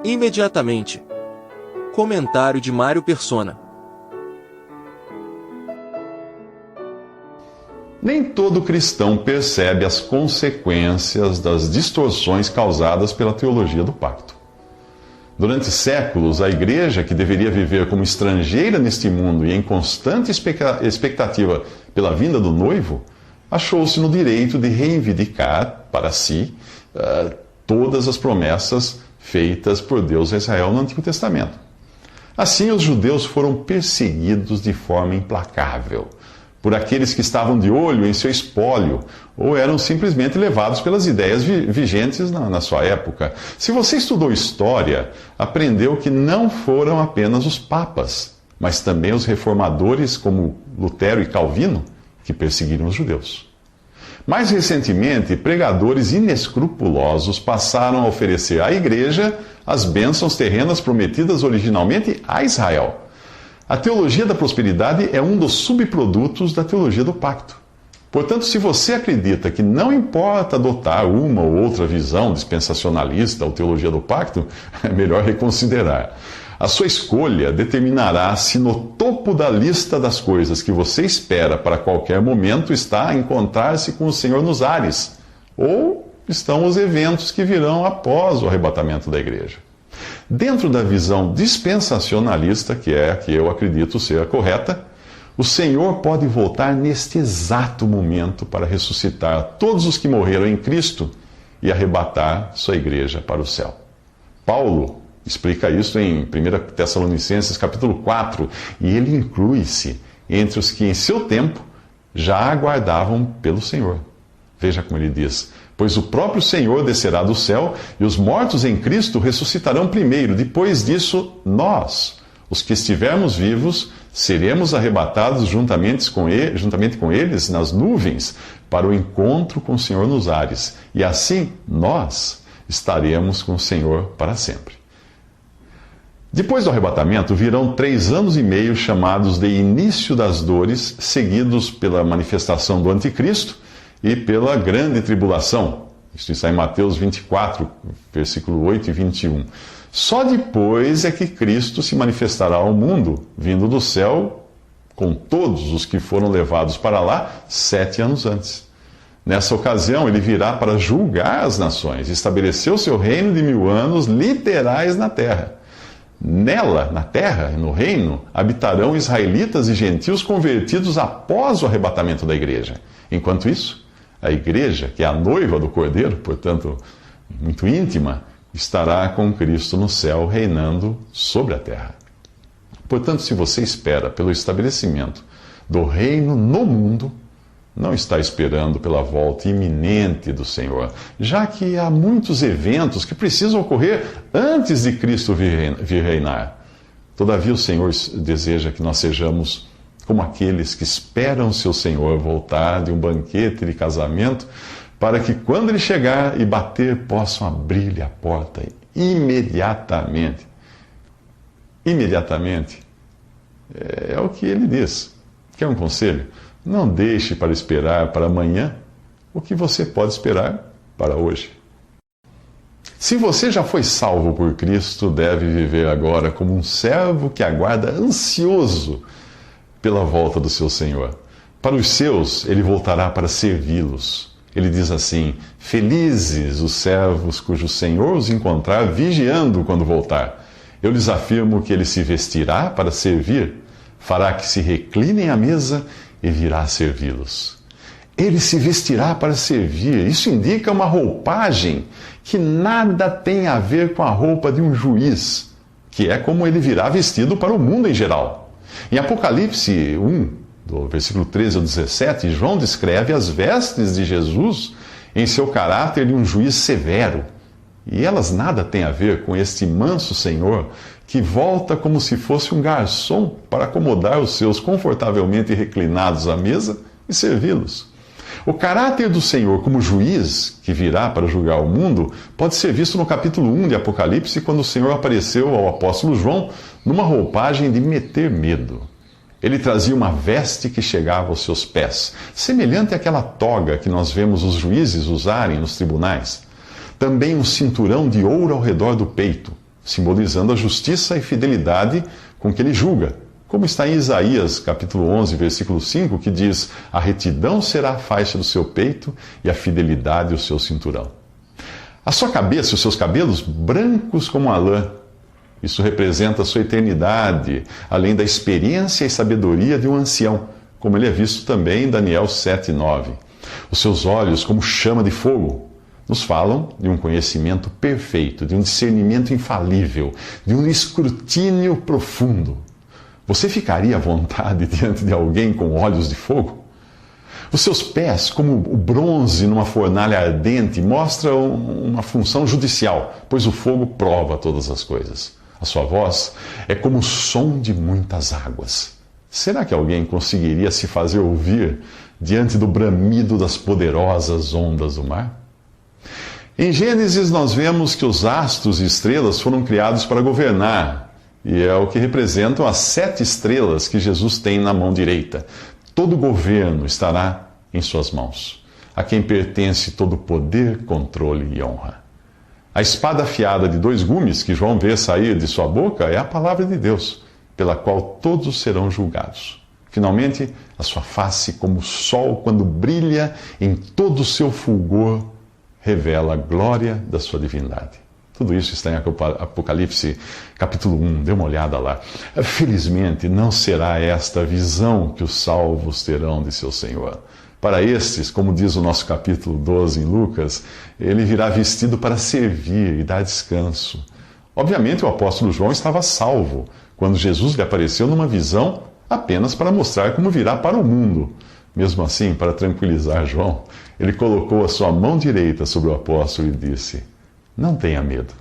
imediatamente. Comentário de Mário Persona. Nem todo cristão percebe as consequências das distorções causadas pela teologia do pacto. Durante séculos, a igreja, que deveria viver como estrangeira neste mundo e em constante expectativa pela vinda do noivo, achou-se no direito de reivindicar para si todas as promessas feitas por Deus a Israel no Antigo Testamento. Assim, os judeus foram perseguidos de forma implacável por aqueles que estavam de olho em seu espólio, ou eram simplesmente levados pelas ideias vigentes na sua época. Se você estudou história, aprendeu que não foram apenas os papas, mas também os reformadores como Lutero e Calvino que perseguiram os judeus. Mais recentemente, pregadores inescrupulosos passaram a oferecer à igreja as bênçãos terrenas prometidas originalmente a Israel. A teologia da prosperidade é um dos subprodutos da teologia do pacto. Portanto, se você acredita que não importa adotar uma ou outra visão dispensacionalista ou teologia do pacto, é melhor reconsiderar. A sua escolha determinará se no topo da lista das coisas que você espera para qualquer momento está encontrar-se com o Senhor nos ares, ou estão os eventos que virão após o arrebatamento da igreja. Dentro da visão dispensacionalista, que é a que eu acredito ser a correta, o Senhor pode voltar neste exato momento para ressuscitar todos os que morreram em Cristo e arrebatar sua igreja para o céu. Paulo explica isso em 1 Tessalonicenses capítulo 4, e ele inclui-se entre os que em seu tempo já aguardavam pelo Senhor. Veja como ele diz: pois o próprio Senhor descerá do céu, e os mortos em Cristo ressuscitarão primeiro. Depois disso, nós, os que estivermos vivos, seremos arrebatados juntamente com eles nas nuvens, para o encontro com o Senhor nos ares. E assim, nós estaremos com o Senhor para sempre. Depois do arrebatamento, virão 3 anos e meio chamados de início das dores, seguidos pela manifestação do anticristo e pela grande tribulação. Isso está em Mateus 24, versículo 8 e 21. Só depois é que Cristo se manifestará ao mundo, vindo do céu, com todos os que foram levados para lá 7 anos antes. Nessa ocasião, ele virá para julgar as nações, estabelecer o seu reino de 1000 anos literais na terra. Nela, na terra, no reino, habitarão israelitas e gentios convertidos após o arrebatamento da igreja. Enquanto isso, a igreja, que é a noiva do Cordeiro, portanto, muito íntima, estará com Cristo no céu, reinando sobre a terra. Portanto, se você espera pelo estabelecimento do reino no mundo, não está esperando pela volta iminente do Senhor, já que há muitos eventos que precisam ocorrer antes de Cristo vir reinar. Todavia, o Senhor deseja que nós sejamos como aqueles que esperam seu Senhor voltar de um banquete de casamento, para que quando ele chegar e bater, possam abrir-lhe a porta imediatamente. Imediatamente. É o que ele diz. Quer um conselho? Não deixe para esperar para amanhã o que você pode esperar para hoje. Se você já foi salvo por Cristo, deve viver agora como um servo que aguarda ansioso pela volta do seu Senhor. Para os seus, ele voltará para servi-los. Ele diz assim: felizes os servos cujo Senhor os encontrar vigiando quando voltar. Eu lhes afirmo que ele se vestirá para servir, fará que se reclinem à mesa e virá servi-los. Ele se vestirá para servir. Isso indica uma roupagem que nada tem a ver com a roupa de um juiz, que é como ele virá vestido para o mundo em geral. Em Apocalipse 1, do versículo 13 ao 17, João descreve as vestes de Jesus em seu caráter de um juiz severo. E elas nada têm a ver com este manso Senhor que volta como se fosse um garçom para acomodar os seus confortavelmente reclinados à mesa e servi-los. O caráter do Senhor como juiz, que virá para julgar o mundo, pode ser visto no capítulo 1 de Apocalipse, quando o Senhor apareceu ao apóstolo João numa roupagem de meter medo. Ele trazia uma veste que chegava aos seus pés, semelhante àquela toga que nós vemos os juízes usarem nos tribunais. Também um cinturão de ouro ao redor do peito, simbolizando a justiça e fidelidade com que ele julga, como está em Isaías, capítulo 11, versículo 5, que diz: a retidão será a faixa do seu peito e a fidelidade o seu cinturão. A sua cabeça e os seus cabelos brancos como a lã. Isso representa a sua eternidade, além da experiência e sabedoria de um ancião, como ele é visto também em Daniel 7:9. Os seus olhos como chama de fogo nos falam de um conhecimento perfeito, de um discernimento infalível, de um escrutínio profundo. Você ficaria à vontade diante de alguém com olhos de fogo? Os seus pés, como o bronze numa fornalha ardente, mostram uma função judicial, pois o fogo prova todas as coisas. A sua voz é como o som de muitas águas. Será que alguém conseguiria se fazer ouvir diante do bramido das poderosas ondas do mar? Em Gênesis, nós vemos que os astros e estrelas foram criados para governar, e é o que representam as 7 estrelas que Jesus tem na mão direita. Todo governo estará em suas mãos, a quem pertence todo poder, controle e honra. A espada afiada de 2 gumes que João vê sair de sua boca é a palavra de Deus, pela qual todos serão julgados. Finalmente, a sua face, como o sol, quando brilha em todo o seu fulgor, revela a glória da sua divindade. Tudo isso está em Apocalipse capítulo 1, dê uma olhada lá. Felizmente, não será esta a visão que os salvos terão de seu Senhor. Para estes, como diz o nosso capítulo 12 em Lucas, ele virá vestido para servir e dar descanso. Obviamente, o apóstolo João estava salvo quando Jesus lhe apareceu numa visão apenas para mostrar como virá para o mundo. Mesmo assim, para tranquilizar João, ele colocou a sua mão direita sobre o apóstolo e disse: não tenha medo.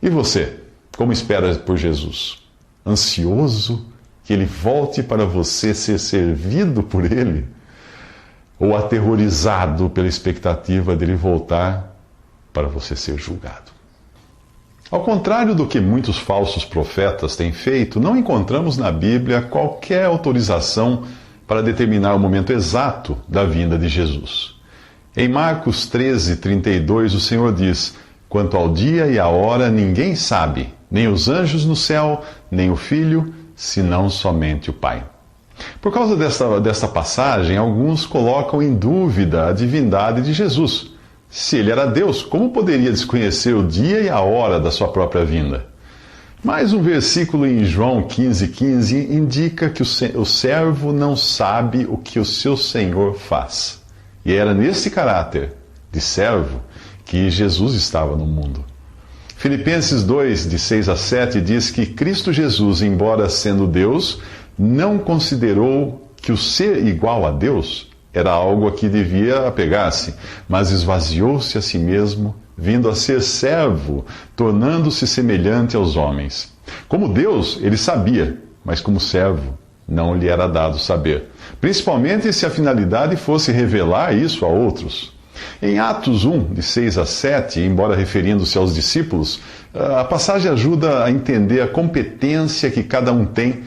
E você, como espera por Jesus? Ansioso que ele volte para você ser servido por ele? Ou aterrorizado pela expectativa dele voltar para você ser julgado? Ao contrário do que muitos falsos profetas têm feito, não encontramos na Bíblia qualquer autorização para determinar o momento exato da vinda de Jesus. Em Marcos 13:32, o Senhor diz: quanto ao dia e à hora ninguém sabe, nem os anjos no céu, nem o Filho, senão somente o Pai. Por causa desta passagem, alguns colocam em dúvida a divindade de Jesus. Se ele era Deus, como poderia desconhecer o dia e a hora da sua própria vinda? Mais um versículo em João 15:15 indica que o servo não sabe o que o seu Senhor faz. E era nesse caráter de servo que Jesus estava no mundo. Filipenses 2, de 6 a 7, diz que Cristo Jesus, embora sendo Deus, não considerou que o ser igual a Deus era algo a que devia apegar-se, mas esvaziou-se a si mesmo, vindo a ser servo, tornando-se semelhante aos homens. Como Deus, ele sabia, mas como servo, não lhe era dado saber. Principalmente se a finalidade fosse revelar isso a outros. Em Atos 1, de 6 a 7, embora referindo-se aos discípulos, a passagem ajuda a entender a competência que cada um tem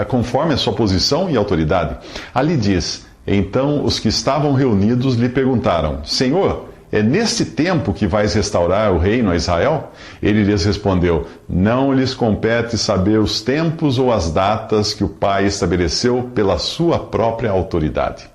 conforme a sua posição e autoridade. Ali diz: então os que estavam reunidos lhe perguntaram: Senhor, é neste tempo que vais restaurar o reino a Israel? Ele lhes respondeu: não lhes compete saber os tempos ou as datas que o Pai estabeleceu pela sua própria autoridade.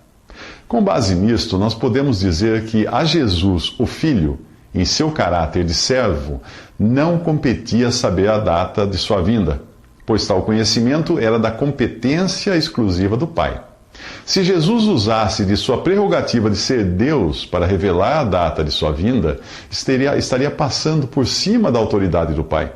Com base nisto, nós podemos dizer que a Jesus, o Filho, em seu caráter de servo, não competia saber a data de sua vinda, pois tal conhecimento era da competência exclusiva do Pai. Se Jesus usasse de sua prerrogativa de ser Deus para revelar a data de sua vinda, estaria passando por cima da autoridade do Pai.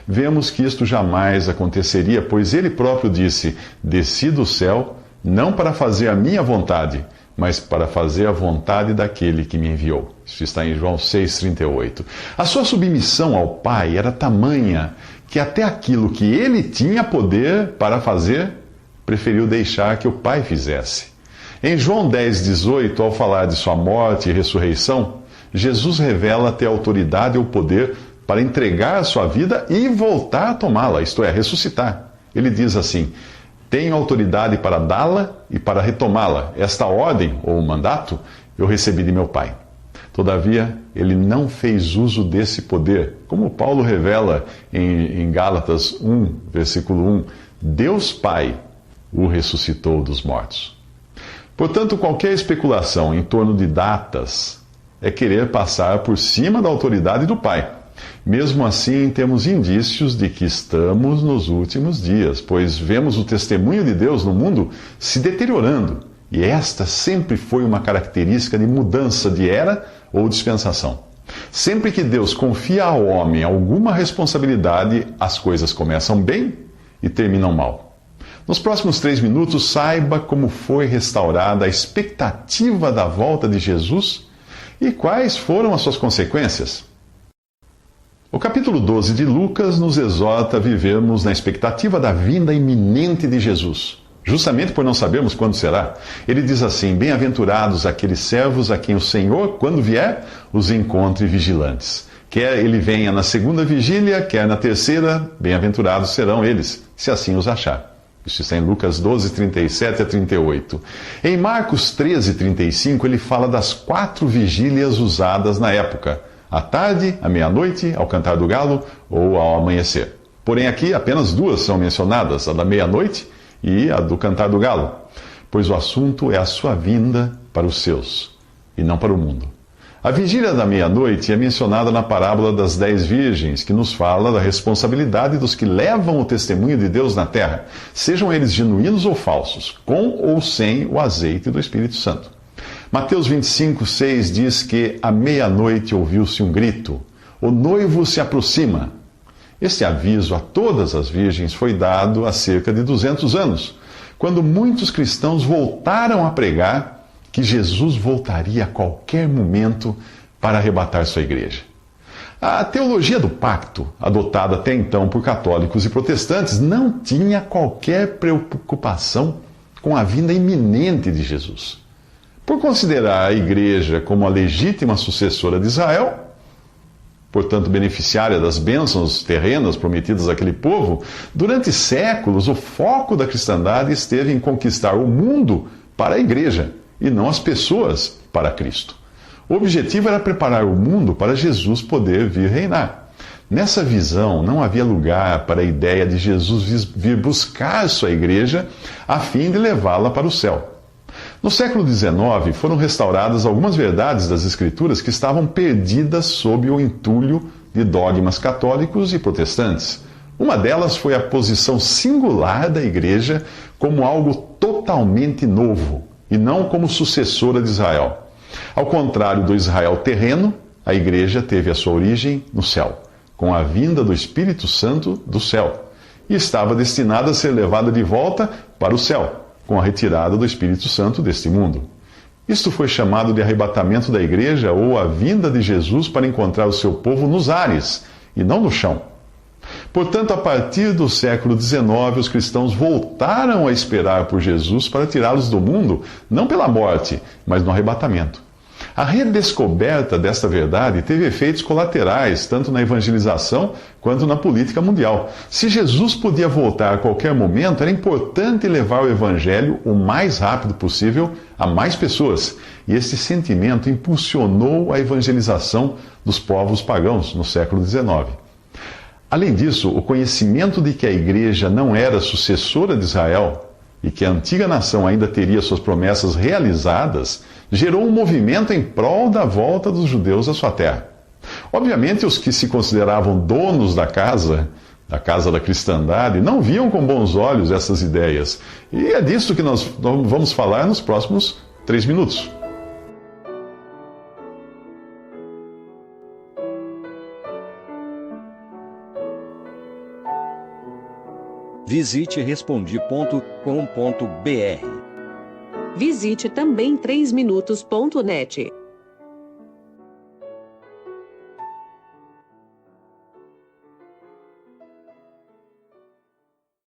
Vemos que isto jamais aconteceria, pois ele próprio disse: desci do céu, não para fazer a minha vontade, mas para fazer a vontade daquele que me enviou. Isso está em João 6,38. A sua submissão ao Pai era tamanha que até aquilo que ele tinha poder para fazer, preferiu deixar que o Pai fizesse. Em João 10,18, ao falar de sua morte e ressurreição, Jesus revela ter autoridade ou poder para entregar a sua vida e voltar a tomá-la, isto é, ressuscitar. Ele diz assim: tenho autoridade para dá-la e para retomá-la. Esta ordem, ou mandato, eu recebi de meu Pai. Todavia, ele não fez uso desse poder. Como Paulo revela em Gálatas 1, versículo 1, Deus Pai o ressuscitou dos mortos. Portanto, qualquer especulação em torno de datas é querer passar por cima da autoridade do Pai. Mesmo assim, temos indícios de que estamos nos últimos dias, pois vemos o testemunho de Deus no mundo se deteriorando, e esta sempre foi uma característica de mudança de era ou dispensação. Sempre que Deus confia ao homem alguma responsabilidade, as coisas começam bem e terminam mal. Nos próximos 3 minutos, saiba como foi restaurada a expectativa da volta de Jesus e quais foram as suas consequências. O capítulo 12 de Lucas nos exorta a vivermos na expectativa da vinda iminente de Jesus, justamente por não sabermos quando será. Ele diz assim: bem-aventurados aqueles servos a quem o Senhor, quando vier, os encontre vigilantes. Quer ele venha na segunda vigília, quer na terceira, bem-aventurados serão eles, se assim os achar. Isso está em Lucas 12, 37 a 38. Em Marcos 13, 35, ele fala das 4 vigílias usadas na época: à tarde, à meia-noite, ao cantar do galo ou ao amanhecer. Porém, aqui apenas 2 são mencionadas, a da meia-noite e a do cantar do galo, pois o assunto é a sua vinda para os seus, e não para o mundo. A vigília da meia-noite é mencionada na parábola das 10 virgens, que nos fala da responsabilidade dos que levam o testemunho de Deus na terra, sejam eles genuínos ou falsos, com ou sem o azeite do Espírito Santo. Mateus 25, 6 diz que à meia-noite ouviu-se um grito: o noivo se aproxima. Este aviso a todas as virgens foi dado há cerca de 200 anos, quando muitos cristãos voltaram a pregar que Jesus voltaria a qualquer momento para arrebatar sua igreja. A teologia do pacto, adotada até então por católicos e protestantes, não tinha qualquer preocupação com a vinda iminente de Jesus. Por considerar a igreja como a legítima sucessora de Israel, portanto beneficiária das bênçãos terrenas prometidas àquele povo, durante séculos o foco da cristandade esteve em conquistar o mundo para a igreja e não as pessoas para Cristo. O objetivo era preparar o mundo para Jesus poder vir reinar. Nessa visão, não havia lugar para a ideia de Jesus vir buscar sua igreja a fim de levá-la para o céu. No século XIX, foram restauradas algumas verdades das Escrituras que estavam perdidas sob o entulho de dogmas católicos e protestantes. Uma delas foi a posição singular da igreja como algo totalmente novo, e não como sucessora de Israel. Ao contrário do Israel terreno, a igreja teve a sua origem no céu, com a vinda do Espírito Santo do céu, e estava destinada a ser levada de volta para o céu, com a retirada do Espírito Santo deste mundo. Isto foi chamado de arrebatamento da igreja, ou a vinda de Jesus para encontrar o seu povo nos ares, e não no chão. Portanto, a partir do século XIX, os cristãos voltaram a esperar por Jesus para tirá-los do mundo, não pela morte, mas no arrebatamento. A redescoberta desta verdade teve efeitos colaterais, tanto na evangelização quanto na política mundial. Se Jesus podia voltar a qualquer momento, era importante levar o evangelho o mais rápido possível a mais pessoas. E esse sentimento impulsionou a evangelização dos povos pagãos no século XIX. Além disso, o conhecimento de que a igreja não era sucessora de Israel e que a antiga nação ainda teria suas promessas realizadas, gerou um movimento em prol da volta dos judeus à sua terra. Obviamente, os que se consideravam donos da casa da cristandade, não viam com bons olhos essas ideias. E é disso que nós vamos falar nos próximos 3 minutos. Visite Respondi.com.br. Visite também 3minutos.net.